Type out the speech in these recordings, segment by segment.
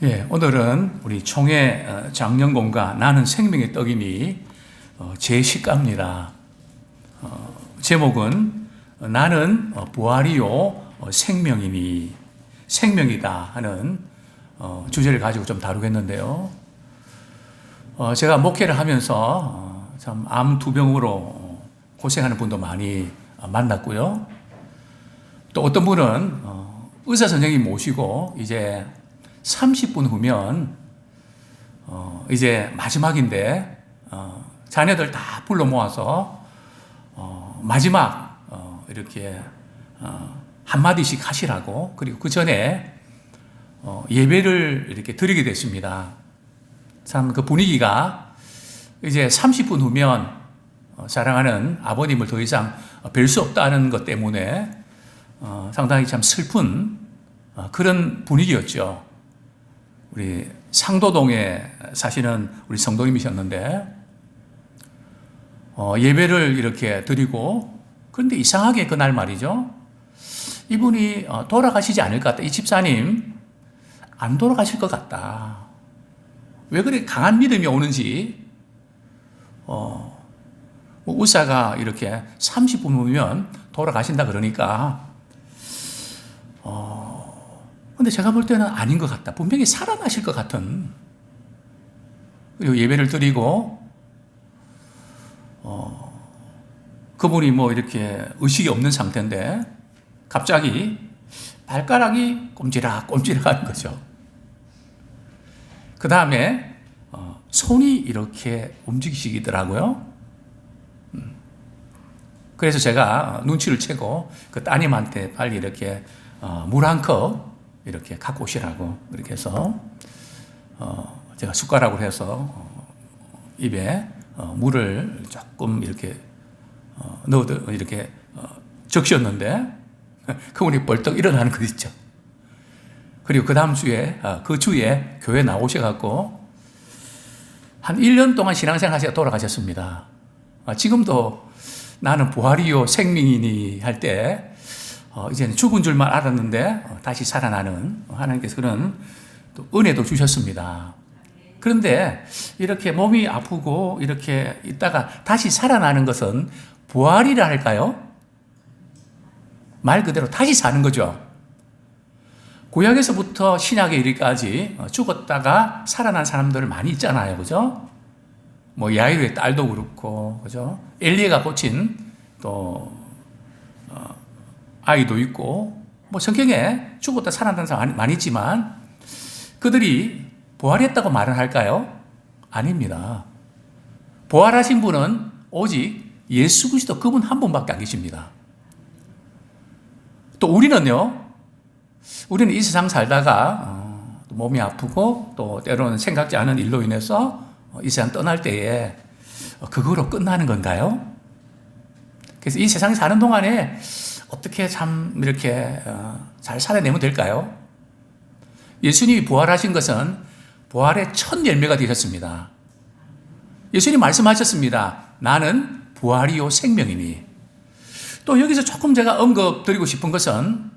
예, 오늘은 우리 총회 장년공가 나는 생명의 떡이니 제10가입니다. 제목은 나는 부활이요 생명이니 생명이다 하는 주제를 가지고 좀 다루겠는데요. 제가 목회를 하면서 참 암 두 병으로 고생하는 분도 많이 만났고요. 또 어떤 분은 의사 선생님 모시고 이제 30분 후면 이제 마지막인데 자녀들 다 불러 모아서 마지막 이렇게 한마디씩 하시라고, 그리고 그 전에 예배를 이렇게 드리게 됐습니다. 참 그 분위기가 이제 30분 후면 사랑하는 아버님을 더 이상 뵐 수 없다는 것 때문에 상당히 참 슬픈 그런 분위기였죠. 우리 상도동에 사시는 우리 성도님이셨는데 예배를 이렇게 드리고, 그런데 이상하게 그날 말이죠, 이분이 돌아가시지 않을 것 같다. 이 집사님 안 돌아가실 것 같다. 왜 그렇게 강한 믿음이 오는지, 의사가 이렇게 30분 후면 돌아가신다 그러니까 근데 제가 볼 때는 아닌 것 같다. 분명히 살아나실 것 같은. 그리고 예배를 드리고 그분이 뭐 이렇게 의식이 없는 상태인데 갑자기 발가락이 꼼지락꼼지락 하는 거죠. 그 다음에 손이 이렇게 움직이시더라고요. 그래서 제가 눈치를 채고 그 따님한테 빨리 이렇게 물 한 컵 이렇게 갖고 오시라고 이렇게 해서 제가 숟가락으로 해서 입에 물을 조금 이렇게 넣어 이렇게 적셨는데 그분이 벌떡 일어나는 거 있죠. 그리고 그 다음 주에 그 주에 교회 나오셔갖고 한 1년 동안 신앙생활 하시다 돌아가셨습니다. 지금도 나는 부활이요 생명이니 할 때 이제는 죽은 줄만 알았는데 다시 살아나는 하나님께서 그런 또 은혜도 주셨습니다. 그런데 이렇게 몸이 아프고 이렇게 있다가 다시 살아나는 것은 부활이라 할까요? 말 그대로 다시 사는 거죠. 구약에서부터 신약에 이르기까지 죽었다가 살아난 사람들 많이 있잖아요. 그죠? 뭐 야이로의 딸도 그렇고, 그죠? 엘리야가 고친 또 아이도 있고, 뭐 성경에 죽었다 살아난 사람 많이 있지만 그들이 부활했다고 말을 할까요? 아닙니다. 부활하신 분은 오직 예수 그리스도 그분 한 분밖에 안 계십니다. 또 우리는요, 우리는 이 세상 살다가 몸이 아프고 또 때로는 생각지 않은 일로 인해서 이 세상 떠날 때에 그거로 끝나는 건가요? 그래서 이 세상에 사는 동안에 어떻게 참 이렇게 잘 살아내면 될까요? 예수님이 부활하신 것은 부활의 첫 열매가 되셨습니다. 예수님 말씀하셨습니다. 나는 부활이요 생명이니. 또 여기서 조금 제가 언급드리고 싶은 것은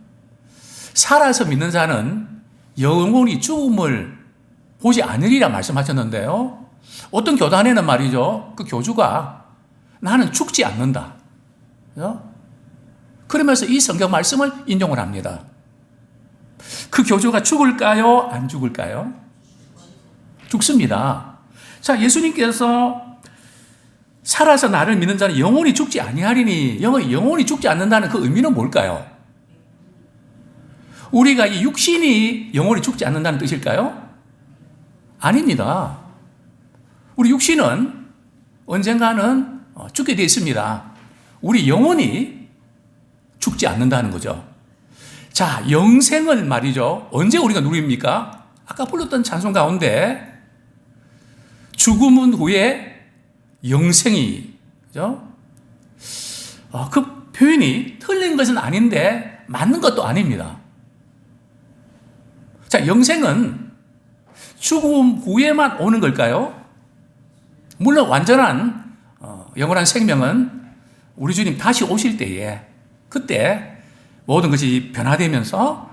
살아서 믿는 자는 영원히 죽음을 보지 않으리라 말씀하셨는데요. 어떤 교단에는 말이죠, 그 교주가 나는 죽지 않는다, 그러면서 이 성경 말씀을 인용을 합니다. 그 교주가 죽을까요? 안 죽을까요? 죽습니다. 자, 예수님께서 살아서 나를 믿는 자는 영원히 죽지 아니하리니, 영원히 죽지 않는다는 그 의미는 뭘까요? 우리가 이 육신이 영원히 죽지 않는다는 뜻일까요? 아닙니다. 우리 육신은 언젠가는 죽게 되어 있습니다. 우리 영혼이 죽지 않는다는 거죠. 자, 영생을 말이죠, 언제 우리가 누립니까? 아까 불렀던 찬송 가운데 죽음은 후에 영생이, 그죠? 그 표현이 틀린 것은 아닌데 맞는 것도 아닙니다. 자, 영생은 죽음 후에만 오는 걸까요? 물론 완전한 영원한 생명은 우리 주님 다시 오실 때에, 그때 모든 것이 변화되면서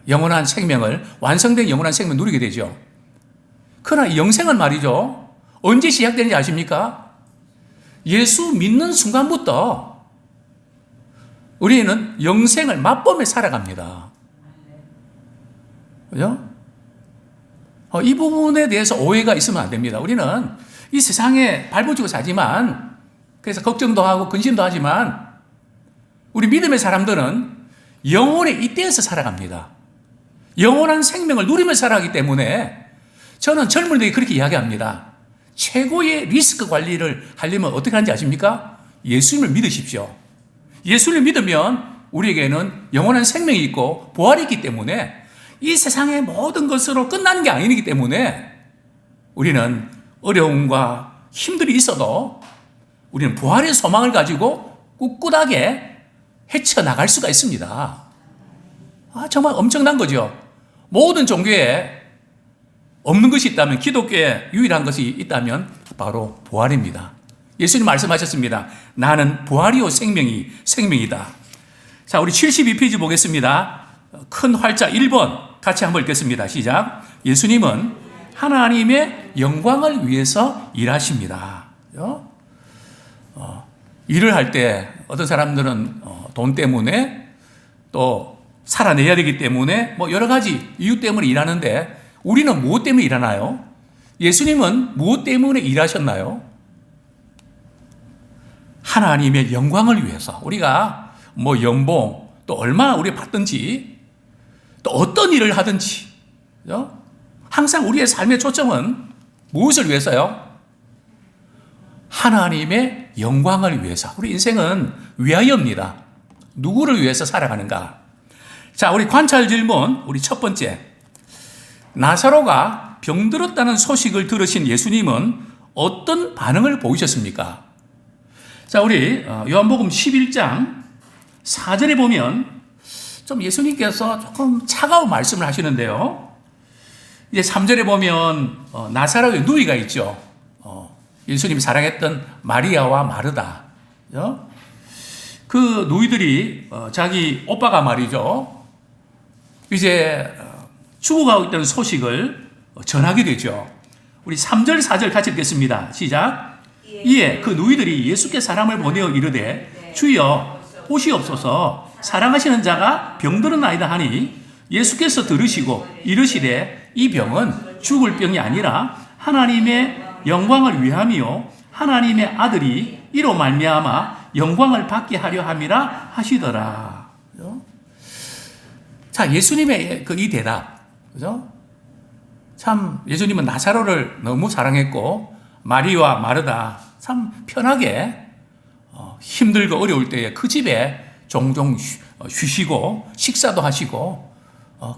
영원한 생명을, 완성된 영원한 생명을 누리게 되죠. 그러나 이 영생은 말이죠, 언제 시작되는지 아십니까? 예수 믿는 순간부터 우리는 영생을 맛보며 살아갑니다. 그죠? 이 부분에 대해서 오해가 있으면 안 됩니다. 우리는 이 세상에 발버둥 사지만, 그래서 걱정도 하고 근심도 하지만, 우리 믿음의 사람들은 영혼의 이때에서 살아갑니다. 영원한 생명을 누리며 살아가기 때문에 저는 젊은이들이 그렇게 이야기합니다. 최고의 리스크 관리를 하려면 어떻게 하는지 아십니까? 예수님을 믿으십시오. 예수님을 믿으면 우리에게는 영원한 생명이 있고 부활이 있기 때문에 이 세상의 모든 것으로 끝나는 게 아니기 때문에 우리는 어려움과 힘들이 있어도 우리는 부활의 소망을 가지고 꿋꿋하게 헤쳐나갈 수가 있습니다. 정말 엄청난 거죠. 모든 종교에 없는 것이 있다면, 기독교에 유일한 것이 있다면 바로 부활입니다. 예수님 말씀하셨습니다. 나는 부활이요 생명이다. 자, 우리 72페이지 보겠습니다. 큰 활자 1번 같이 한번 읽겠습니다. 시작. 예수님은 하나님의 영광을 위해서 일하십니다. 일을 할 때 어떤 사람들은 돈 때문에, 또 살아내야 되기 때문에, 여러 가지 이유 때문에 일하는데, 우리는 무엇 때문에 일하나요? 예수님은 무엇 때문에 일하셨나요? 하나님의 영광을 위해서. 우리가 연봉, 또 얼마 우리 받든지, 또 어떤 일을 하든지, 그죠? 항상 우리의 삶의 초점은 무엇을 위해서요? 하나님의 영광을 위해서. 우리 인생은 위하여입니다. 누구를 위해서 살아가는가? 자, 우리 관찰 질문, 우리 첫 번째. 나사로가 병들었다는 소식을 들으신 예수님은 어떤 반응을 보이셨습니까? 자, 우리 요한복음 11장 4절에 보면 좀 예수님께서 조금 차가운 말씀을 하시는데요. 이제 3절에 보면 나사로의 누이가 있죠. 예수님이 사랑했던 마리아와 마르다. 그 누이들이 자기 오빠가 말이죠, 이제 죽어가고 있다는 소식을 전하게 되죠. 우리 3절 4절 같이 읽겠습니다. 시작. 이에 그 누이들이 예수께 사람을 보내어 이르되 주여 보시옵소서, 사랑하시는 자가 병들었나이다 하니 예수께서 들으시고 이르시되 이 병은 죽을 병이 아니라 하나님의 영광을 위함이요 하나님의 아들이 이로 말미암아 영광을 받게 하려 함이라 하시더라. 자, 예수님의 이 대답, 그죠? 참 예수님은 나사로를 너무 사랑했고 마리와 마르다 참 편하게 힘들고 어려울 때에 그 집에 종종 쉬시고 식사도 하시고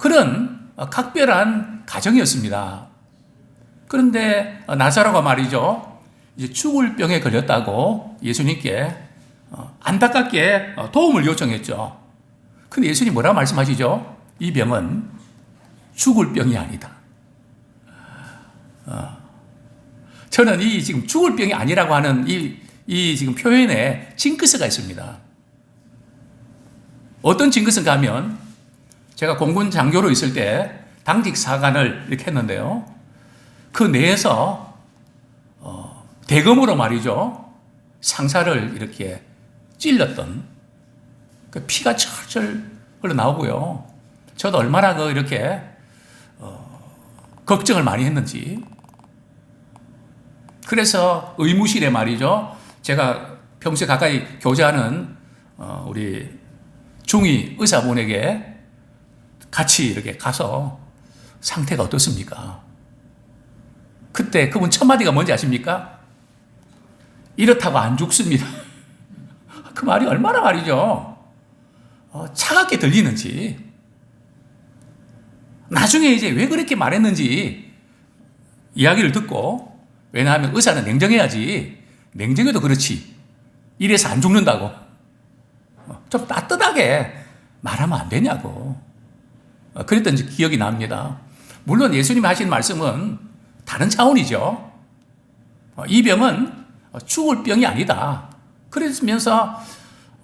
그런 각별한 가정이었습니다. 그런데 나사로가 말이죠, 이제 죽을 병에 걸렸다고 예수님께 안타깝게 도움을 요청했죠. 근데 예수님 뭐라고 말씀하시죠? 이 병은 죽을 병이 아니다. 저는 이 지금 죽을 병이 아니라고 하는 이 지금 표현에 징크스가 있습니다. 어떤 징크스인가 하면, 제가 공군 장교로 있을 때 당직 사관을 이렇게 했는데요. 그 내에서 대검으로 말이죠, 상사를 이렇게 찔렀던 그 피가 철철 흘러나오고요. 저도 얼마나 이렇게 걱정을 많이 했는지. 그래서 의무실에 말이죠, 제가 평소에 가까이 교제하는 우리 중위 의사분에게 같이 이렇게 가서 상태가 어떻습니까? 그때 그분 첫 마디가 뭔지 아십니까? 이렇다고 안 죽습니다. 그 말이 얼마나 말이죠, 차갑게 들리는지. 나중에 이제 왜 그렇게 말했는지 이야기를 듣고, 왜냐하면 의사는 냉정해야지, 냉정해도 그렇지 이래서 안 죽는다고 좀 따뜻하게 말하면 안 되냐고 그랬던 기억이 납니다. 물론 예수님이 하신 말씀은 다른 차원이죠. 이 병은 죽을 병이 아니다. 그러면서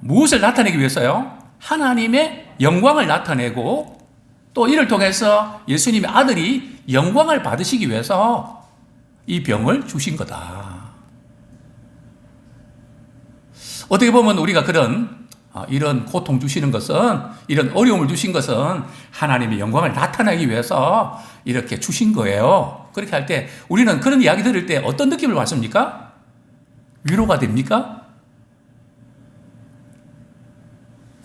무엇을 나타내기 위해서요? 하나님의 영광을 나타내고 또 이를 통해서 예수님의 아들이 영광을 받으시기 위해서 이 병을 주신 거다. 어떻게 보면 우리가 이런 고통 주시는 것은, 이런 어려움을 주신 것은 하나님의 영광을 나타내기 위해서 이렇게 주신 거예요. 그렇게 할 때 우리는 그런 이야기 들을 때 어떤 느낌을 받습니까? 위로가 됩니까?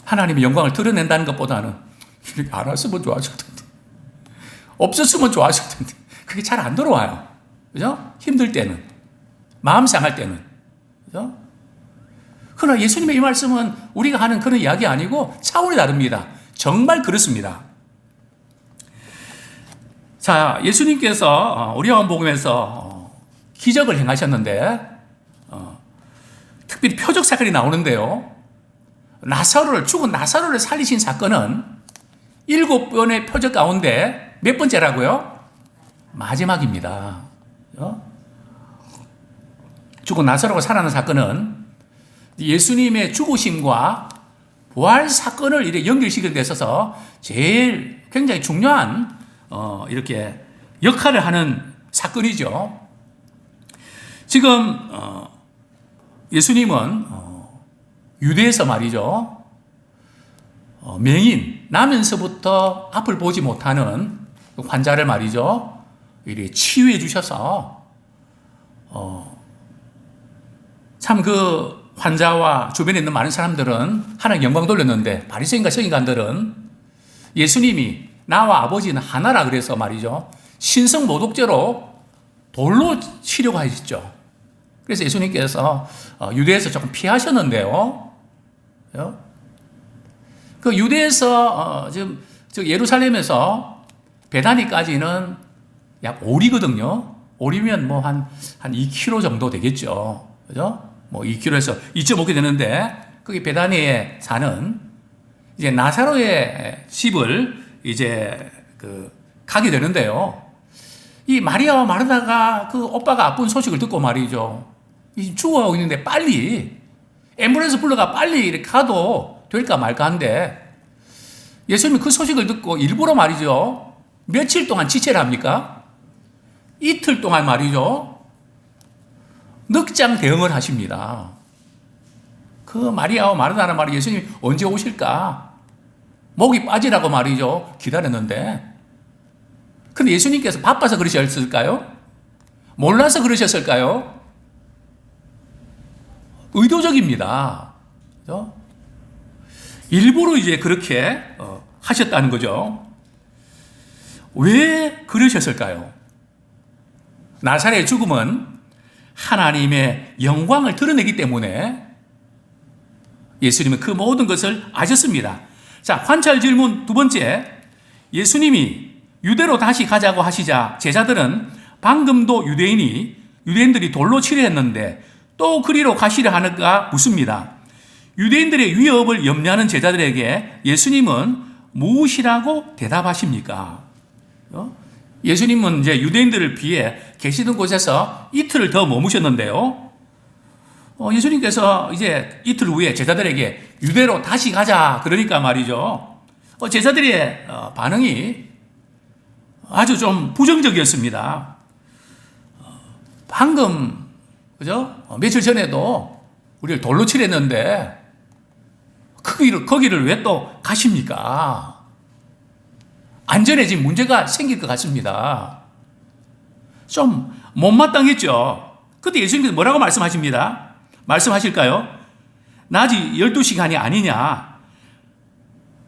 하나님의 영광을 드러낸다는 것보다는 이렇게 알았으면 좋았을 텐데, 없었으면 좋았을 텐데, 그게 잘 안 들어와요. 그죠? 힘들 때는, 마음 상할 때는. 그죠? 그러나 예수님의 이 말씀은 우리가 하는 그런 이야기 아니고 차원이 다릅니다. 정말 그렇습니다. 자, 예수님께서 우리 요한복음에서 기적을 행하셨는데, 특별히 표적 사건이 나오는데요. 죽은 나사로를 살리신 사건은 7번의 표적 가운데 몇 번째라고요? 마지막입니다. 죽은 나사로가 살아난 사건은 예수님의 죽으심과 부활 사건을 이렇게 연결시키는 데 있어서 제일 굉장히 중요한 이렇게 역할을 하는 사건이죠. 지금 예수님은 유대에서 말이죠, 맹인, 나면서부터 앞을 보지 못하는 환자를 말이죠, 이렇게 치유해 주셔서 참 그 환자와 주변에 있는 많은 사람들은 하나님 영광 돌렸는데, 바리새인과 서기관들은 예수님이 나와 아버지는 하나라 그래서 말이죠, 신성 모독죄로 돌로 치려고 하셨죠. 그래서 예수님께서 유대에서 조금 피하셨는데요. 그 유대에서 지금 예루살렘에서 베다니까지는 약 오리거든요. 오리면 뭐 한 2km 정도 되겠죠. 그죠? 뭐 2km에서 2.5km 되는데, 거기 베다니에 사는 이제 나사로의 집을 이제 가게 되는데요. 이 마리아와 마르다가 그 오빠가 아픈 소식을 듣고 말이죠, 죽어가고 있는데 빨리 앰뷸런스 불러가 빨리 이렇게 가도 될까 말까 한데, 예수님이 그 소식을 듣고 일부러 말이죠, 며칠 동안 지체를 합니까? 이틀 동안 말이죠, 넉장 대응을 하십니다. 그 마리아와 마르다는 말이 예수님이 언제 오실까? 목이 빠지라고 말이죠, 기다렸는데, 근데 예수님께서 바빠서 그러셨을까요? 몰라서 그러셨을까요? 의도적입니다. 그렇죠? 일부러 이제 그렇게 하셨다는 거죠. 왜 그러셨을까요? 나사렛의 죽음은 하나님의 영광을 드러내기 때문에 예수님은 그 모든 것을 아셨습니다. 자, 관찰 질문 두 번째. 예수님이 유대로 다시 가자고 하시자 제자들은 방금도 유대인들이 돌로 치려 했는데 또 그리로 가시려 하는가 묻습니다. 유대인들의 위협을 염려하는 제자들에게 예수님은 무엇이라고 대답하십니까? 예수님은 이제 유대인들을 피해 계시던 곳에서 이틀을 더 머무셨는데요. 예수님께서 이제 이틀 후에 제자들에게 유대로 다시 가자 그러니까 말이죠, 제자들의 반응이 아주 좀 부정적이었습니다. 방금 그죠? 며칠 전에도 우리를 돌로 치랬는데 거기를 왜 또 가십니까? 안전에 지금 문제가 생길 것 같습니다. 좀 못마땅했죠. 그때 예수님께서 뭐라고 말씀하십니다. 말씀하실까요? 낮이 12시간이 아니냐.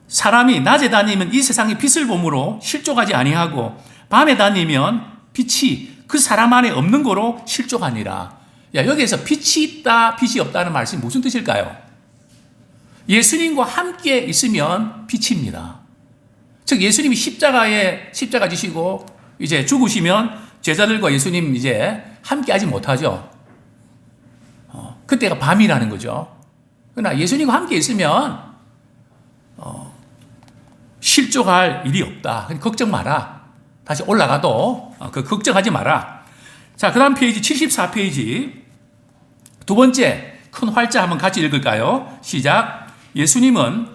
사람이 낮에 다니면 이 세상의 빛을 보므로 실족하지 아니하고 밤에 다니면 빛이 그 사람 안에 없는 거로 실족하니라. 여기에서 빛이 있다, 빛이 없다는 말씀이 무슨 뜻일까요? 예수님과 함께 있으면 빛입니다. 즉 예수님이 십자가 지시고 이제 죽으시면 제자들과 예수님 이제 함께 하지 못하죠. 그때가 밤이라는 거죠. 그러나 예수님과 함께 있으면 실족할 일이 없다. 걱정 마라. 다시 올라가도 걱정하지 마라. 자, 그 다음 페이지 74페이지 두 번째 큰 활자 한번 같이 읽을까요? 시작. 예수님은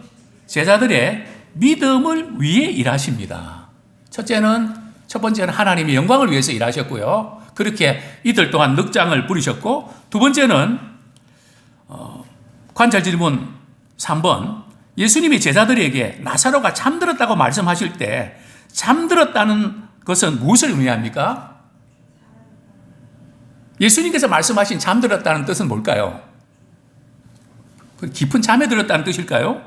제자들의 믿음을 위해 일하십니다. 첫 번째는 하나님의 영광을 위해서 일하셨고요. 그렇게 이틀 동안 늑장을 부리셨고, 두 번째는 관찰 질문 3번, 예수님이 제자들에게 나사로가 잠들었다고 말씀하실 때 잠들었다는 것은 무엇을 의미합니까? 예수님께서 말씀하신 잠들었다는 뜻은 뭘까요? 깊은 잠에 들었다는 뜻일까요?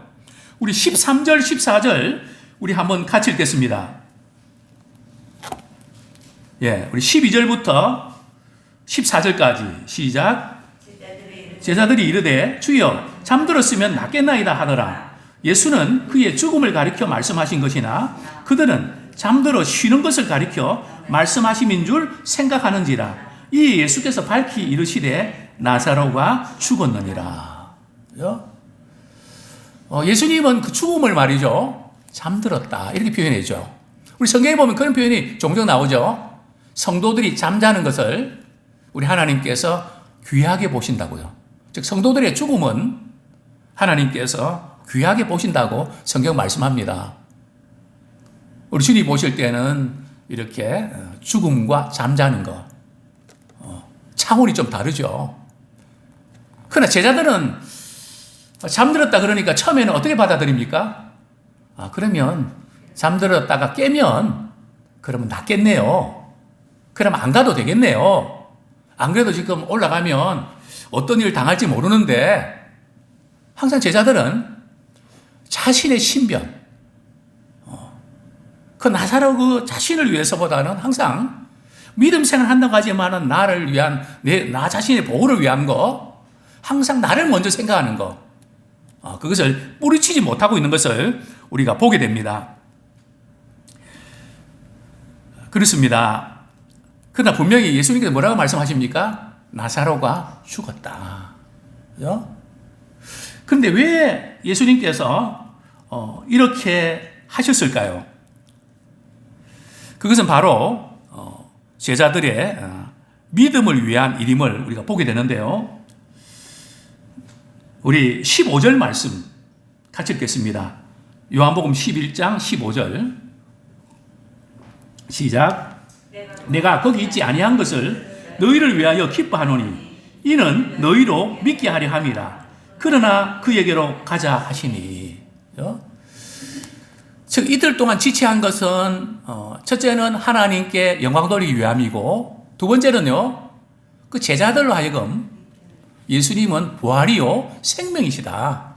우리 13절, 14절 우리 한번 같이 읽겠습니다. 예, 우리 12절부터 14절까지 시작. 제자들이 이르되 주여 잠들었으면 낫겠나이다 하더라. 예수는 그의 죽음을 가리켜 말씀하신 것이나 그들은 잠들어 쉬는 것을 가리켜 말씀하심인 줄 생각하는지라. 이 예수께서 밝히 이르시되 나사로가 죽었느니라. 예수님은 그 죽음을 말이죠, 잠들었다 이렇게 표현해죠. 우리 성경에 보면 그런 표현이 종종 나오죠. 성도들이 잠자는 것을 우리 하나님께서 귀하게 보신다고요. 즉 성도들의 죽음은 하나님께서 귀하게 보신다고 성경 말씀합니다. 우리 주님 보실 때는 이렇게 죽음과 잠자는 것 차원이 좀 다르죠. 그러나 제자들은 잠들었다 그러니까 처음에는 어떻게 받아들입니까? 그러면 잠들었다가 깨면 그러면 낫겠네요. 그럼 안 가도 되겠네요. 안 그래도 지금 올라가면 어떤 일을 당할지 모르는데, 항상 제자들은 자신의 신변, 그 나사로 그 자신을 위해서보다는 항상 믿음 생활 한다고 하지만은 나를 위한, 나 자신의 보호를 위한 거, 항상 나를 먼저 생각하는 거, 그것을 뿌리치지 못하고 있는 것을 우리가 보게 됩니다. 그렇습니다. 그러나 분명히 예수님께서 뭐라고 말씀하십니까? 나사로가 죽었다. 그런데 왜 예수님께서 이렇게 하셨을까요? 그것은 바로 제자들의 믿음을 위한 일임을 우리가 보게 되는데요. 우리 15절 말씀 같이 읽겠습니다. 요한복음 11장 15절 시작. 내가 거기 있지 아니한 것을 너희를 위하여 기뻐하노니 이는 너희로 믿게 하려 함이라. 그러나 그에게로 가자 하시니. 즉 이틀 동안 지체한 것은 첫째는 하나님께 영광 돌리기 위함이고, 두 번째는요, 그 제자들로 하여금 예수님은 부활이요 생명이시다,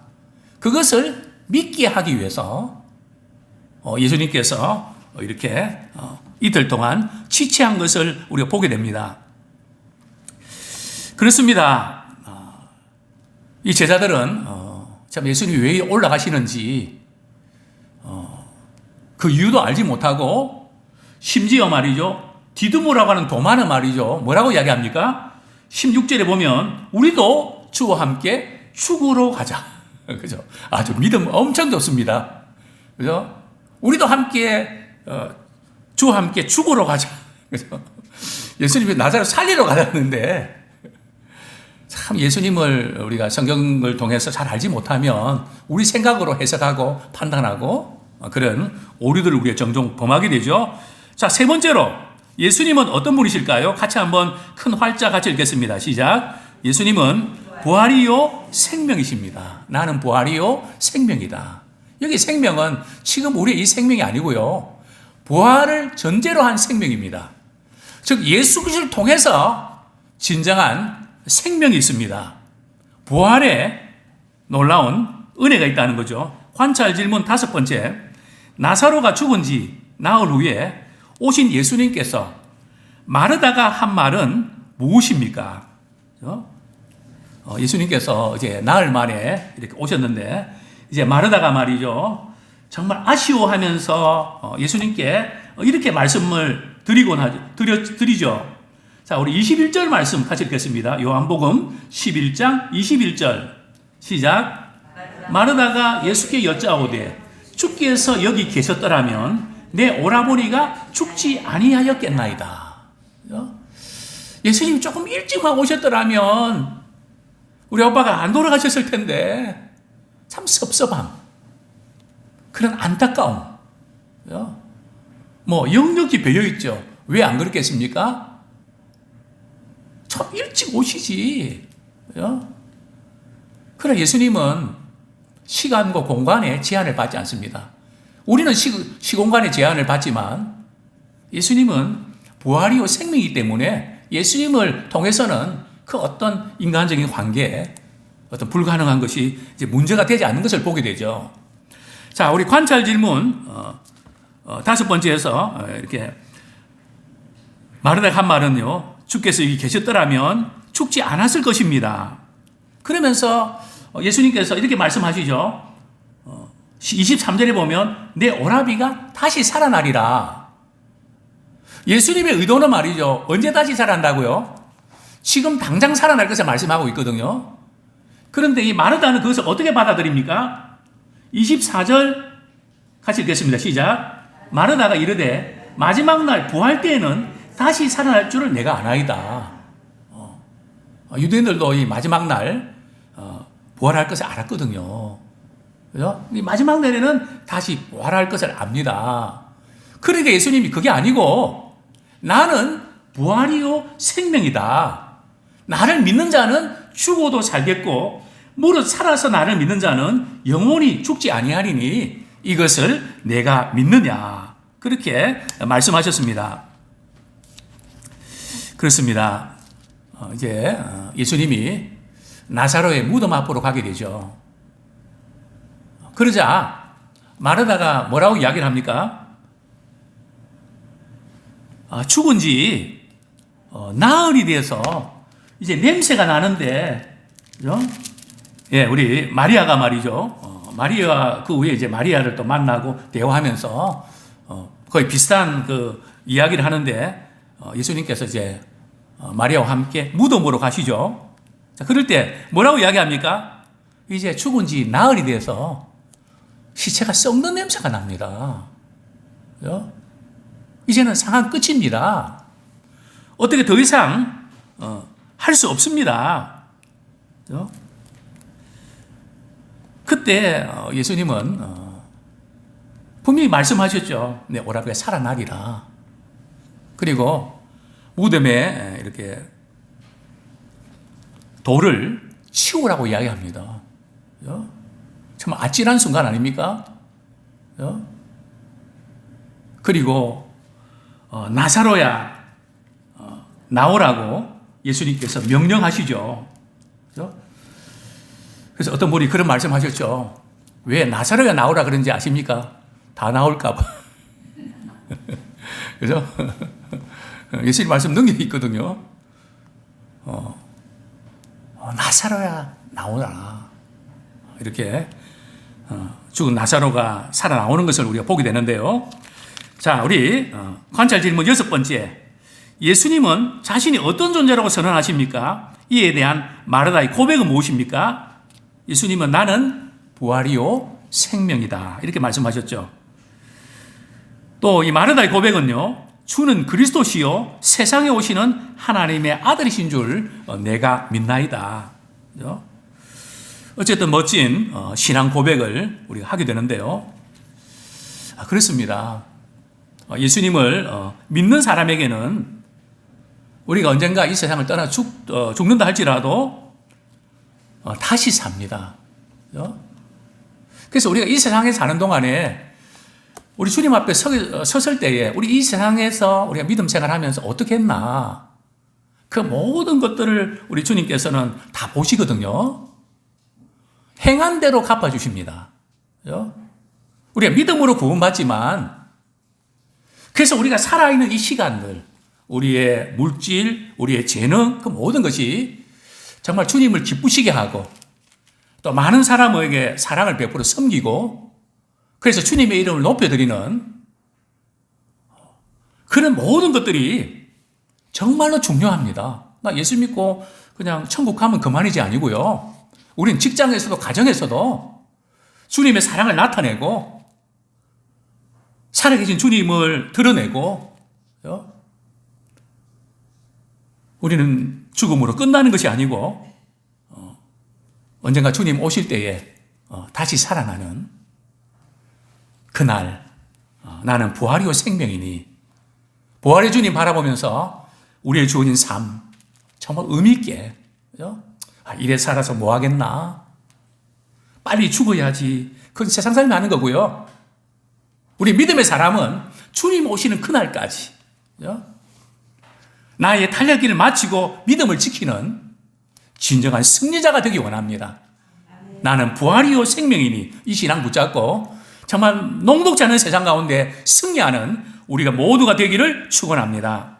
그것을 믿게 하기 위해서 예수님께서 이렇게 이틀 동안 지체한 것을 우리가 보게 됩니다. 그렇습니다. 이 제자들은 참 예수님이 왜 올라가시는지 그 이유도 알지 못하고, 심지어 말이죠, 디두모라고 하는 도마는 말이죠, 뭐라고 이야기합니까? 16절에 보면 우리도 주와 함께 죽으러 가자. 그죠? 아주 믿음 엄청 좋습니다. 그죠? 우리도 함께 주와 함께 죽으러 가자. 그죠? 예수님이 나사로 살리러 가자는데, 참 예수님을 우리가 성경을 통해서 잘 알지 못하면 우리 생각으로 해석하고 판단하고 그런 오류들을 우리가 종종 범하게 되죠. 자, 세 번째로 예수님은 어떤 분이실까요? 같이 한번 큰 활자 같이 읽겠습니다. 시작. 예수님은 부활이요 생명이십니다. 나는 부활이요 생명이다. 여기 생명은 지금 우리의 이 생명이 아니고요, 부활을 전제로 한 생명입니다. 즉 예수 그리스도를 통해서 진정한 생명이 있습니다. 부활에 놀라운 은혜가 있다는 거죠. 관찰 질문 5번째. 나사로가 죽은 지 나흘 후에 오신 예수님께서 마르다가 한 말은 무엇입니까? 예수님께서 이제 나흘 만에 이렇게 오셨는데, 이제 마르다가 말이죠, 정말 아쉬워하면서 예수님께 이렇게 말씀을 드리죠. 자, 우리 21절 말씀 같이 읽겠습니다. 요한복음 11장 21절 시작. 마르다가 예수께 여짜오되 주께서 여기 계셨더라면 내 오라버니가 죽지 아니하였겠나이다. 예수님이 조금 일찍만 오셨더라면 우리 오빠가 안 돌아가셨을 텐데, 참 섭섭함. 그런 안타까움. 뭐 역력이 배어 있죠. 왜 안 그렇겠습니까? 참 일찍 오시지. 그러나 예수님은 시간과 공간의 제한을 받지 않습니다. 우리는 시공간의 제한을 받지만 예수님은 부활이요 생명이기 때문에 예수님을 통해서는 그 어떤 인간적인 관계에 어떤 불가능한 것이 이제 문제가 되지 않는 것을 보게 되죠. 자, 우리 관찰 질문 다섯 번째에서 이렇게 마르다가 한 말은요, 주께서 여기 계셨더라면 죽지 않았을 것입니다. 그러면서 예수님께서 이렇게 말씀하시죠. 23절에 보면 내 오라비가 다시 살아나리라. 예수님의 의도는 말이죠. 언제 다시 살아난다고요? 지금 당장 살아날 것을 말씀하고 있거든요. 그런데 이 마르다는 그것을 어떻게 받아들입니까? 24절 같이 읽겠습니다. 시작. 마르다가 이르되 마지막 날 부활 때에는 다시 살아날 줄을 내가 아나이다. 유대인들도 이 마지막 날 부활할 것을 알았거든요. 그죠? 이 마지막 날에는 다시 부활할 것을 압니다. 그러니까 예수님이 그게 아니고 나는 부활이요 생명이다. 나를 믿는 자는 죽어도 살겠고 무릇 살아서 나를 믿는 자는 영원히 죽지 아니하리니 이것을 내가 믿느냐. 그렇게 말씀하셨습니다. 그렇습니다. 이제 예수님이 나사로의 무덤 앞으로 가게 되죠. 그러자 마르다가 뭐라고 이야기를 합니까? 죽은 지 나흘이 돼서 이제 냄새가 나는데, 그죠? 예, 우리 마리아가 말이죠. 마리아 그 후에 이제 마리아를 또 만나고 대화하면서 거의 비슷한 그 이야기를 하는데 예수님께서 이제 마리아와 함께 무덤으로 가시죠. 자, 그럴 때 뭐라고 이야기합니까? 이제 죽은 지 나흘이 돼서 시체가 썩는 냄새가 납니다. 그죠? 이제는 상황 끝입니다. 어떻게 더 이상 할 수 없습니다. 그죠? 그때 예수님은 분명히 말씀하셨죠. 내 오라비가 살아나리라. 그리고 무덤에 이렇게 돌을 치우라고 이야기합니다. 정말 아찔한 순간 아닙니까? 그리고 나사로야 나오라고 예수님께서 명령하시죠. 그래서 어떤 분이 그런 말씀하셨죠. 왜 나사로야 나오라 그런지 아십니까? 다 나올까 봐. 그죠? 예수님 말씀 능력이 있거든요. 나사로야 나오라. 이렇게 죽은 나사로가 살아나오는 것을 우리가 보게 되는데요. 자, 우리 관찰 질문 여섯 번째. 예수님은 자신이 어떤 존재라고 선언하십니까? 이에 대한 마르다의 고백은 무엇입니까? 예수님은 나는 부활이요 생명이다. 이렇게 말씀하셨죠. 또 이 마르다의 고백은요. 주는 그리스도시요 세상에 오시는 하나님의 아들이신 줄 내가 믿나이다. 그죠? 어쨌든 멋진 신앙 고백을 우리가 하게 되는데요. 그렇습니다. 예수님을 믿는 사람에게는 우리가 언젠가 이 세상을 떠나 죽는다 할지라도 다시 삽니다. 그죠? 그래서 우리가 이 세상에 사는 동안에 우리 주님 앞에 섰을 때에 우리 이 세상에서 우리가 믿음 생활하면서 어떻게 했나 그 모든 것들을 우리 주님께서는 다 보시거든요. 행한 대로 갚아주십니다. 그죠? 우리가 믿음으로 구원받지만 그래서 우리가 살아있는 이 시간들 우리의 물질, 우리의 재능 그 모든 것이 정말 주님을 기쁘시게 하고 또 많은 사람에게 사랑을 베풀어 섬기고 그래서 주님의 이름을 높여드리는 그런 모든 것들이 정말로 중요합니다. 나 예수 믿고 그냥 천국 가면 그만이지 아니고요. 우린 직장에서도 가정에서도 주님의 사랑을 나타내고 살아계신 주님을 드러내고 우리는 죽음으로 끝나는 것이 아니고 언젠가 주님 오실 때에 다시 살아나는 그날 나는 부활이요 생명이니, 부활의 주님 바라보면서 우리의 주어진 삶 정말 의미 있게, 그죠? 이래 살아서 뭐 하겠나? 빨리 죽어야지. 그건 세상 사람이 하는 거고요. 우리 믿음의 사람은 주님 오시는 그날까지, 그죠? 나의 달려길을 마치고 믿음을 지키는 진정한 승리자가 되기 원합니다. 나는 부활이요 생명이니 이 신앙 붙잡고 정말 녹록지 않은 세상 가운데 승리하는 우리가 모두가 되기를 축원합니다.